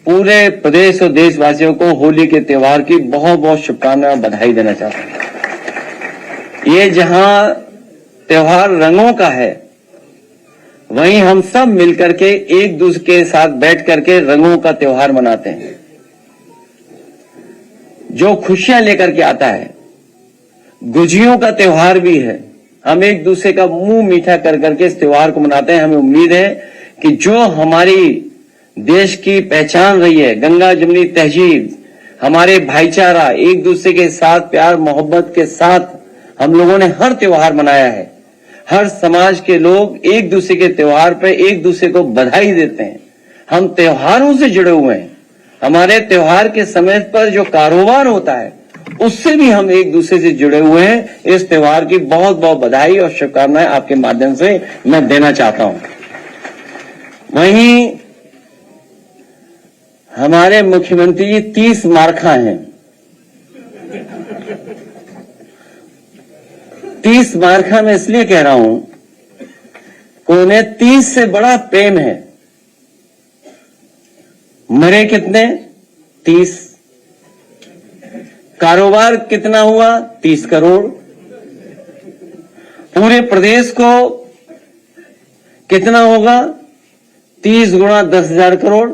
पूरे प्रदेश और देशवासियों को होली के त्योहार की बहुत बहुत शुभकामनाएं बधाई देना चाहता हूं। ये जहां त्योहार रंगों का है, वहीं हम सब मिलकर के एक दूसरे के साथ बैठ करके रंगों का त्योहार मनाते हैं, जो खुशियां लेकर के आता है। गुजियों का त्योहार भी है। हम एक दूसरे का मुंह मीठा कर करके इस त्योहार को मनाते हैं। हमें उम्मीद है कि जो हमारी देश की पहचान रही है, गंगा जमुनी तहजीब, हमारे भाईचारा, एक दूसरे के साथ प्यार मोहब्बत के साथ हम लोगों ने हर त्योहार मनाया है। हर समाज के लोग एक दूसरे के त्योहार पे एक दूसरे को बधाई देते हैं। हम त्योहारों से जुड़े हुए हैं। हमारे त्योहार के समय पर जो कारोबार होता है, उससे भी हम एक दूसरे से जुड़े हुए हैं। इस त्योहार की बहुत बहुत बधाई और शुभकामनाएं आपके माध्यम से मैं देना चाहता हूं। वहीं हमारे मुख्यमंत्री जी 30 मार्खा हैं। 30 मार्खा में इसलिए कह रहा हूं कि उन्हें 30 से बड़ा प्रेम है। मरे कितने? 30। कारोबार कितना हुआ? 30 करोड़। पूरे प्रदेश को कितना होगा? 30 गुणा 10,000 करोड़।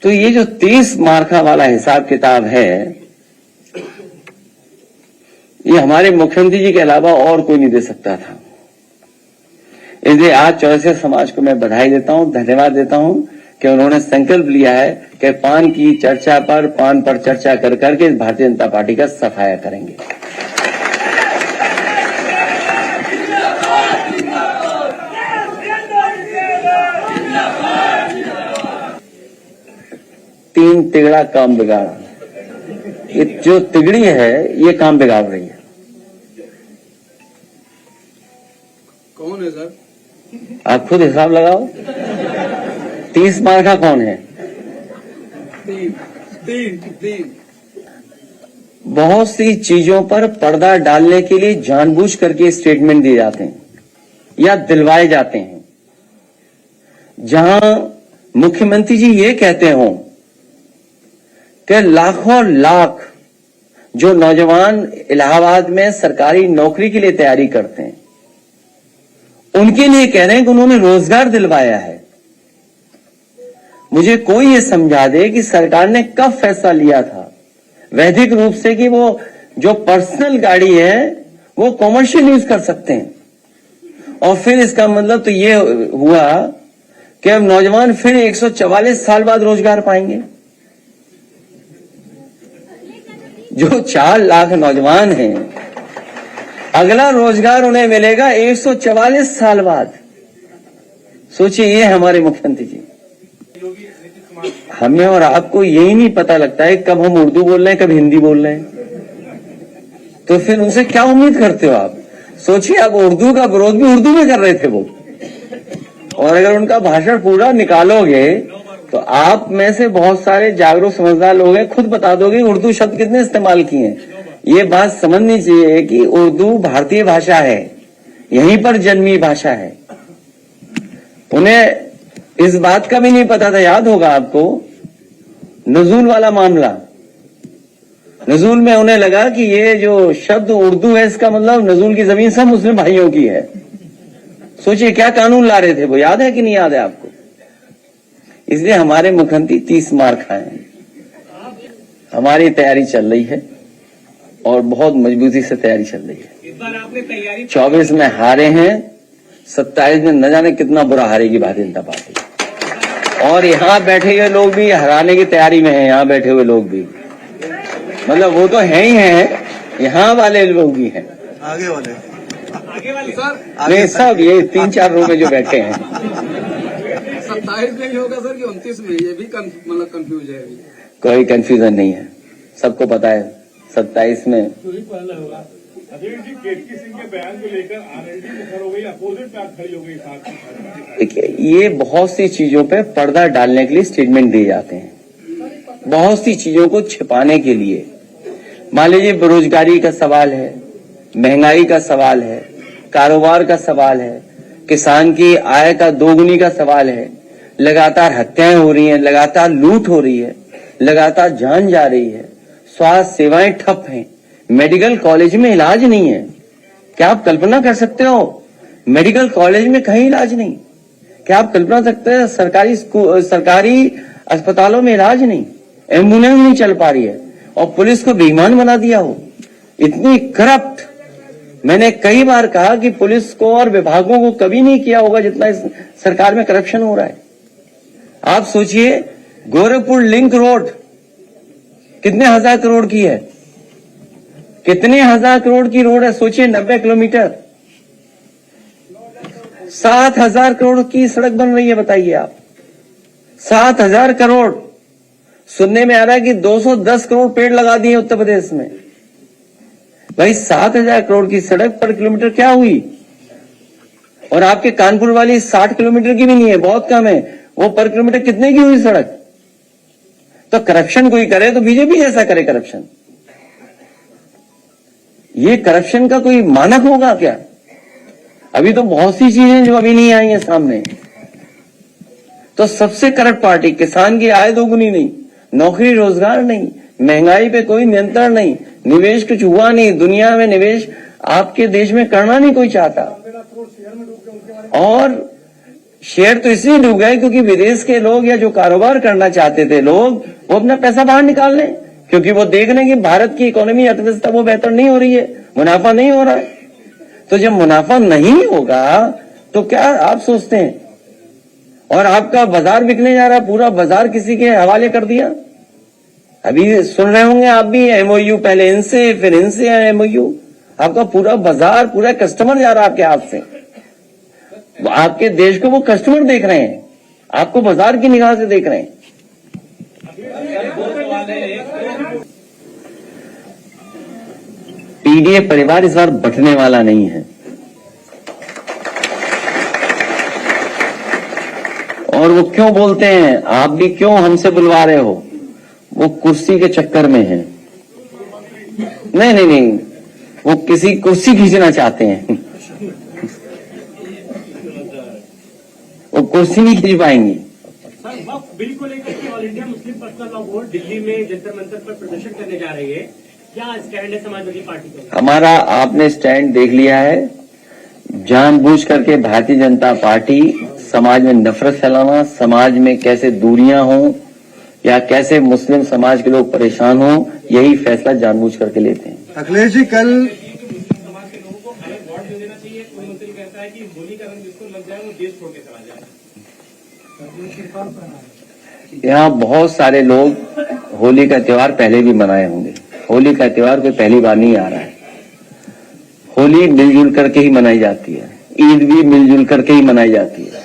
तो ये जो 30 मार्का वाला हिसाब किताब है, ये हमारे मुख्यमंत्री जी के अलावा और कोई नहीं दे सकता था। इसलिए आज चौरसिया समाज को मैं बधाई देता हूं, धन्यवाद देता हूं कि उन्होंने संकल्प लिया है कि पान पर चर्चा कर करके भारतीय जनता पार्टी का सफाया करेंगे। तीन तिगड़ा काम बिगाड़ा। ये जो तिगड़ी है, ये काम बिगाड़ रही है। कौन है सर? आप खुद हिसाब लगाओ। 30 मार्का कौन है? तीन। बहुत सी चीजों पर पर्दा डालने के लिए जानबूझ करके स्टेटमेंट दिए जाते हैं या दिलवाए जाते हैं। जहां मुख्यमंत्री जी ये कहते हों कि लाखों लाख जो नौजवान इलाहाबाद में सरकारी नौकरी के लिए तैयारी करते हैं, उनके लिए कह रहे हैं कि उन्होंने रोजगार दिलवाया है। मुझे कोई ये समझा दे कि सरकार ने कब फैसला लिया था वैधिक रूप से कि वो जो पर्सनल गाड़ी है वो कॉमर्शियल यूज कर सकते हैं। और फिर इसका मतलब तो ये हुआ कि अब नौजवान फिर 144 साल बाद रोजगार पाएंगे। जो 4 लाख नौजवान हैं, अगला रोजगार उन्हें मिलेगा 144 साल बाद। सोचिए, ये हमारे मुख्यमंत्री जी। हमें और आपको यही नहीं पता लगता है कब हम उर्दू बोल रहे हैं, कब हिंदी बोल रहे हैं। तो फिर उनसे क्या उम्मीद करते हो आप? सोचिए, आप उर्दू का विरोध भी उर्दू में कर रहे थे वो, और अगर उनका भाषण पूरा निकालोगे तो आप में से बहुत सारे जागरूक समझदार लोग हैं, खुद बता दोगे उर्दू शब्द कितने इस्तेमाल किए हैं। ये बात समझनी चाहिए कि उर्दू भारतीय भाषा है, यहीं पर जन्मी भाषा है। उन्हें इस बात का भी नहीं पता था, याद होगा आपको, नजूल वाला मामला। नजूल में उन्हें लगा कि ये जो शब्द उर्दू है, इसका मतलब नजूल की जमीन सब मुस्लिम भाइयों की है। सोचिए क्या कानून ला रहे थे वो, याद है कि नहीं याद है आपको? इसलिए हमारे मुख्यमंत्री 30 मार खाए हैं। हमारी तैयारी चल रही है और बहुत मजबूती से तैयारी चल रही है। इस बार आपने तैयारी 24 में हारे हैं, 27 में न जाने कितना बुरा हारेगी भारतीय जनता पार्टी। और यहाँ बैठे हुए लोग भी हराने की तैयारी में हैं। यहाँ बैठे हुए लोग भी, मतलब वो तो है ही हैं, यहाँ वाले लोग भी हैं, आगे वाले सर, नहीं सब ये 3-4 रो में जो बैठे हैं। 27 में ही होगा सर कि 29 में? ये भी मतलब कंफ्यूज है अभी। कोई कंफ्यूजन नहीं है, सबको पता है 27 में। केतकी सिंह के बयान को लेकर आरएलडी मुखर हो गई, अपोजिट में खड़ी हो गई साथ। देखिए, ये बहुत सी चीजों पे पर्दा डालने के लिए स्टेटमेंट दिए जाते हैं, बहुत सी चीजों को छिपाने के लिए। मान लीजिए बेरोजगारी का सवाल है, महंगाई का सवाल है, कारोबार का सवाल है, किसान की आय का दोगुनी का सवाल है। लगातार हत्याएं हो रही हैं, लगातार लूट हो रही है, लगातार जान जा रही है, स्वास्थ्य सेवाएं ठप हैं, मेडिकल कॉलेज में इलाज नहीं है। क्या आप कल्पना कर सकते हो? मेडिकल कॉलेज में कहीं इलाज नहीं। क्या आप कल्पना सकते हैं? सरकारी अस्पतालों में इलाज नहीं, एम्बुलेंस नहीं चल पा रही है, और पुलिस को बेईमान बना दिया हो। इतनी करप्ट, मैंने कई बार कहा कि पुलिस को और विभागों को कभी नहीं किया होगा जितना इस सरकार में करप्शन हो रहा है। आप सोचिए, गोरखपुर लिंक रोड कितने हजार करोड़ की है, कितने हजार करोड़ की रोड है, सोचिए 90 किलोमीटर, 7,000 करोड़ की सड़क बन रही है। बताइए आप, 7,000 करोड़। सुनने में आ रहा है कि 210 करोड़ पेड़ लगा दिए उत्तर प्रदेश में। भाई 7,000 करोड़ की सड़क पर किलोमीटर क्या हुई? और आपके कानपुर वाली 60 किलोमीटर की भी नहीं है, बहुत कम है। वो पर किलोमीटर कितने की हुई सड़क? तो करप्शन कोई करे तो बीजेपी जैसा करे करप्शन। ये करप्शन का कोई मानक होगा क्या? अभी तो बहुत सी चीजें जो अभी नहीं आई हैं सामने। तो सबसे करप्ट पार्टी, किसान की आय दोगुनी नहीं, नौकरी रोजगार नहीं, महंगाई पे कोई नियंत्रण नहीं, निवेश कुछ हुआ नहीं, दुनिया में निवेश आपके देश में करना नहीं कोई चाहता। और शेयर तो इसलिए डूब गए क्योंकि विदेश के लोग या जो कारोबार करना चाहते थे लोग, वो अपना पैसा बाहर निकाल लें, क्योंकि वो देख रहे हैं कि भारत की इकोनॉमी, अर्थव्यवस्था वो बेहतर नहीं हो रही है, मुनाफा नहीं हो रहा है। तो जब मुनाफा नहीं होगा तो क्या आप सोचते हैं? और आपका बाजार बिकने जा रहा है, पूरा बाजार किसी के हवाले कर दिया। अभी सुन रहे होंगे आप भी, एमओयू पहले इनसे, फिर इनसे एमओयू। आपका पूरा बाजार, पूरा कस्टमर जा रहा है आपके हाथ से। आपके देश को वो कस्टमर देख रहे हैं, आपको बाजार की निगाह से देख रहे हैं। पीडीए परिवार इस बार बंटने वाला नहीं है, और वो क्यों बोलते हैं, आप भी क्यों हमसे बुलवा रहे हो, वो कुर्सी के चक्कर में है। नहीं नहीं नहीं, वो किसी कुर्सी खींचना चाहते हैं, वो कुर्सी नहीं खींच पाएंगी। सर, वक्फ बिल को लेकर के all India Muslim personal law board Delhi में जंतर मंतर पर प्रदर्शन करने जा रही है, क्या स्टैंड है समाजवादी पार्टी का? हमारा आपने स्टैंड देख लिया है। जानबूझ करके भारतीय जनता पार्टी समाज में नफरत फैलाना, समाज में कैसे दूरियां हों या कैसे मुस्लिम समाज के लोग परेशान हों, यही फैसला जानबूझ करके लेते हैं। अखिलेश जी, कल समाज के लोगों को अलग वार्ड दे देना चाहिए। कोई मंत्री कहता है कि होली का रंग जिसको लग जाए वो देश छोड़ के चला जाए। यहाँ बहुत सारे लोग होली का त्योहार पहले भी मनाए होंगे। होली का त्योहार कोई पहली बार नहीं आ रहा है। होली मिलजुल करके ही मनाई जाती है, ईद भी मिलजुल करके ही मनाई जाती है।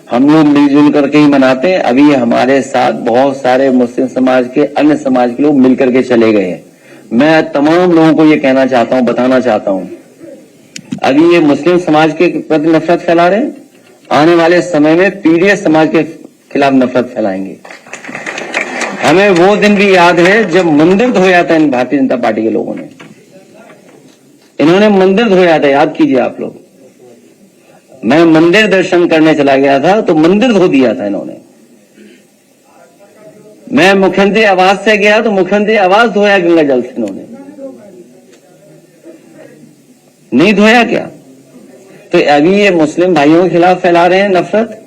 हम लोग मिलजुल करके ही मनाते हैं। अभी हमारे साथ बहुत सारे मुस्लिम समाज के, अन्य समाज के लोग मिलकर के चले गए हैं। मैं तमाम लोगों को ये कहना चाहता हूं, बताना चाहता हूं, अभी ये मुस्लिम समाज के प्रति नफरत फैला रहे हैं, आने वाले समय में पीडीए समाज के खिलाफ नफरत फैलाएंगे। हमें वो दिन भी याद है जब मंदिर धोया था इन भारतीय जनता पार्टी के लोगों ने। इन्होंने मंदिर धोया था, याद कीजिए आप लोग। मैं मंदिर दर्शन करने चला गया था तो मंदिर धो दिया था इन्होंने। मैं मुख्यमंत्री आवास से गया तो मुख्यमंत्री आवास धोया गंगा जल से इन्होंने। नहीं धोया क्या? तो अभी ये मुस्लिम भाइयों के खिलाफ फैला रहे हैं नफरत,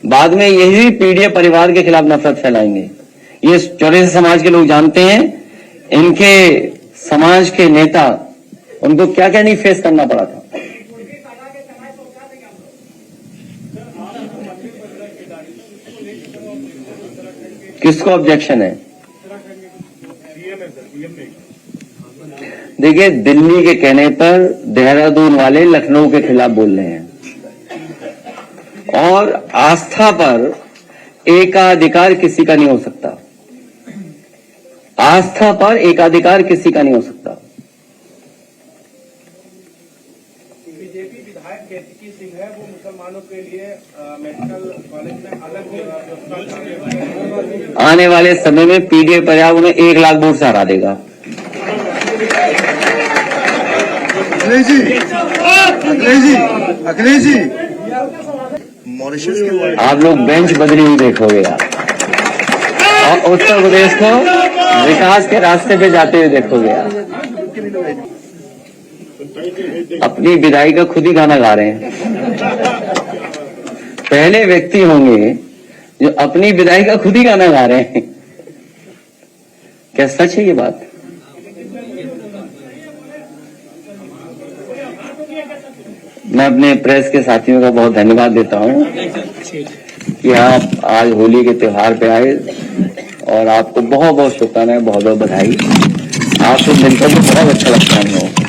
बाद में यही पीडीए परिवार के खिलाफ नफरत फैलाएंगे। ये चौरासी समाज के लोग जानते हैं, इनके समाज के नेता, उनको क्या क्या नहीं फेस करना पड़ा था। किसको ऑब्जेक्शन है? देखिए, दिल्ली के कहने पर देहरादून वाले लखनऊ के खिलाफ बोल रहे हैं, और आस्था पर एकाधिकार किसी का नहीं हो सकता। आस्था पर एकाधिकार किसी का नहीं हो सकता। बीजेपी विधायक केतकी सिंह है, वो मुसलमानों के लिए मेडिकल कॉलेज में अलग व्यवस्था। आने वाले समय में पीडीए परिवार उन्हें 1 लाख वोट से हरा देगा। अखिलेश जी, मॉरिशस के आप लोग बेंच बदली हुई देखोगे यार, और उत्तर प्रदेश को विकास के रास्ते पे जाते हुए देखोगे यार। अपनी विदाई का खुद ही गाना गा रहे हैं। पहले व्यक्ति होंगे जो अपनी विदाई का खुद ही गाना गा रहे हैं। क्या सच है ये बात? मैं अपने प्रेस के साथियों का बहुत धन्यवाद देता हूं कि आप आज होली के त्योहार पे आए, और आपको बहुत बहुत शुभकामनाएं, बहुत बहुत बधाई। आपसे मिलकर भी बहुत अच्छा लगता है हम लोगों को।